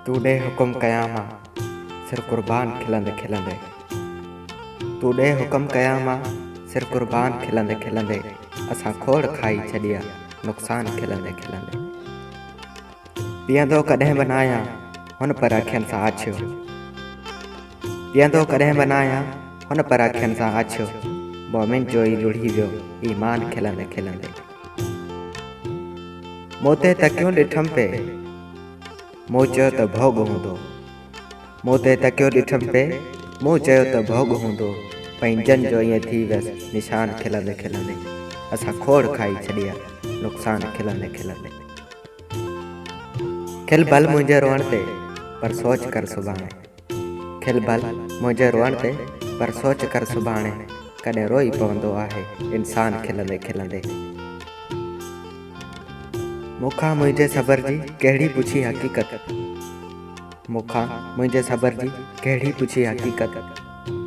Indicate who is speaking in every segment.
Speaker 1: तू ॾे हुकुम कयां मां सिर कुर्बान खिलंदे खिलंदे। तू ॾे हुकुम कयां मां सिर कुर्बान खिलंदे खिलंदे। असां खोड़ खाई छॾिया नुक़सान खिलंदे खिलंदे। पीअंदो कॾहिं बि न आहियां हुन पर अखियुनि सां आछियो। पीअंदो कॾहिं बि न आहियां हुन पर अखियुनि सां आछियो। मोमिन जो ई रुढ़ी वियो ईमान खिलंदे खिलंदे। मूं ते तकियूं ॾिठमि पे मूं चयो त भोग हूंदो। मूं ते तकियो ॾिठमि पे मूं चयो त भोग हूंदो। पंहिंजनि जो ईअं थी वियसि निशान खिलंदे खिलंदे। असां खोड़ खाई छॾिया नुक़सान खिलंदे खिलंदे। खिल भल मुंहिंजे रोअण ते पर सोच कर सुभाणे। खिल भल मुंहिंजे रोअण ते पर सोच कर सुभाणे। कॾहिं रोई पवंदो आहे इंसान खिलंदे खिलंदे। मूंखां मुंहिंजे सबर जी कहिड़ी पुछी हक़ीक़त। मूंखां मुंहिंजे सबर जी कहिड़ी पुछी हक़ीक़त।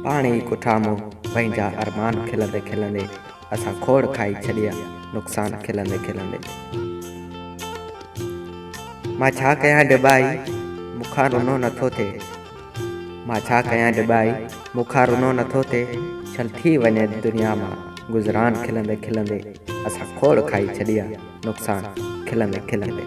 Speaker 1: पाण ई कुठा मूं पंहिंजा अरमान खिलंदे खिलंदे। असां खोड़ खाई छॾिया नुक़सान खिलंदे खिलंदे। मां छा कयां डिॿाई मूंखां रुनो नथो थिए। मां छा कयां डिॿाई मूंखां रुनो नथो थिए। छल थी वञे दुनिया मां गुज़रान खिलंदे खिलंदे। असां खोड़ खाई छॾिया नुक़सान खिलंदे खिलंदे।